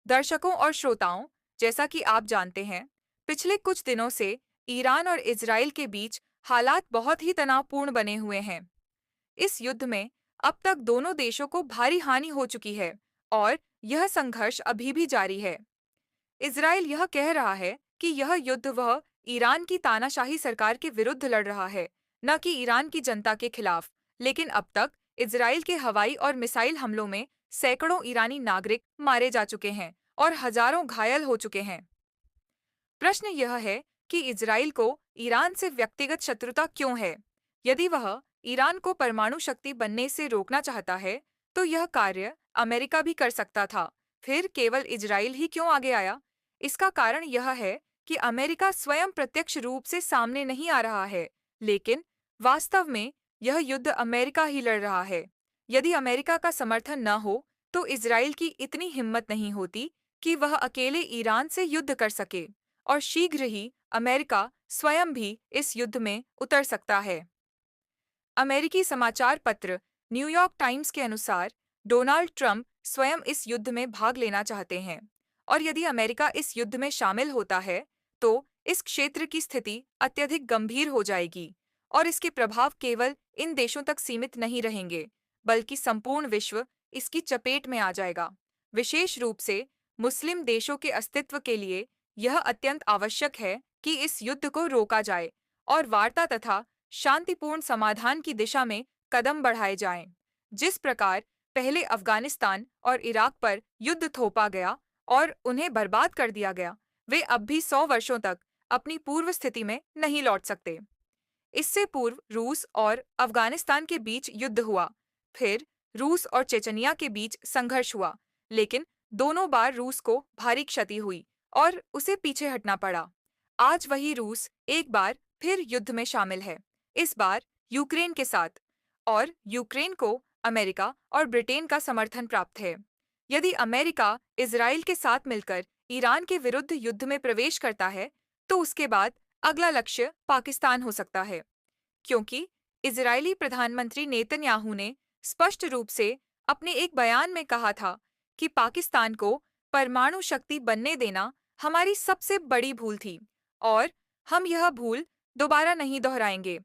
दर्शकों और श्रोताओं, जैसा कि आप जानते हैं, पिछले कुछ दिनों से ईरान और इजराइल के बीच हालात बहुत ही तनावपूर्ण बने हुए हैं। इस युद्ध में अब तक दोनों देशों को भारी हानि हो चुकी है और यह संघर्ष अभी भी जारी है। इजराइल यह कह रहा है कि यह युद्ध वह ईरान की तानाशाही सरकार के विरुद्ध लड़ रहा है, न कि ईरान की जनता के खिलाफ। लेकिन अब तक इजराइल के हवाई और मिसाइल हमलों में सैकड़ों ईरानी नागरिक मारे जा चुके हैं और हजारों घायल हो चुके हैं। प्रश्न यह है कि इजराइल को ईरान से व्यक्तिगत शत्रुता क्यों है? यदि वह ईरान को परमाणु शक्ति बनने से रोकना चाहता है, तो यह कार्य अमेरिका भी कर सकता था। फिर केवल इजराइल ही क्यों आगे आया? इसका कारण यह है कि अमेरिका स्वयं प्रत्यक्ष रूप से सामने नहीं आ रहा है, लेकिन वास्तव में यह युद्ध अमेरिका ही लड़ रहा है। यदि अमेरिका का समर्थन न हो, तो इजराइल की इतनी हिम्मत नहीं होती कि वह अकेले ईरान से युद्ध कर सके, और शीघ्र ही अमेरिका स्वयं भी इस युद्ध में उतर सकता है। अमेरिकी समाचार पत्र न्यूयॉर्क टाइम्स के अनुसार डोनाल्ड ट्रंप स्वयं इस युद्ध में भाग लेना चाहते हैं, और यदि अमेरिका इस युद्ध में शामिल होता है, तो इस क्षेत्र की स्थिति अत्यधिक गंभीर हो जाएगी और इसके प्रभाव केवल इन देशों तक सीमित नहीं रहेंगे, बल्कि संपूर्ण विश्व इसकी चपेट में आ जाएगा। विशेष रूप से मुस्लिम देशों के अस्तित्व के लिए यह अत्यंत आवश्यक है कि इस युद्ध को रोका जाए और वार्ता तथा शांतिपूर्ण समाधान की दिशा में कदम बढ़ाए जाएं। जिस प्रकार पहले अफगानिस्तान और इराक पर युद्ध थोपा गया और उन्हें बर्बाद कर दिया गया, वे अब भी 100 वर्षों तक अपनी पूर्व स्थिति में नहीं लौट सकते। इससे पूर्व रूस और अफगानिस्तान के बीच युद्ध हुआ, फिर रूस और चेचनिया के बीच संघर्ष हुआ, लेकिन दोनों बार रूस को भारी क्षति हुई और उसे पीछे हटना पड़ा। आज वही रूस एक बार फिर युद्ध में शामिल है, इस बार यूक्रेन के साथ, और यूक्रेन को अमेरिका और ब्रिटेन का समर्थन प्राप्त है। यदि अमेरिका इजराइल के साथ मिलकर ईरान के विरुद्ध युद्ध में प्रवेश करता है, तो उसके बाद अगला लक्ष्य पाकिस्तान हो सकता है, क्योंकि इजरायली प्रधानमंत्री नेतन्याहू ने स्पष्ट रूप से अपने एक बयान में कहा था कि पाकिस्तान को परमाणु शक्ति बनने देना हमारी सबसे बड़ी भूल थी और हम यह भूल दोबारा नहीं दोहराएंगे।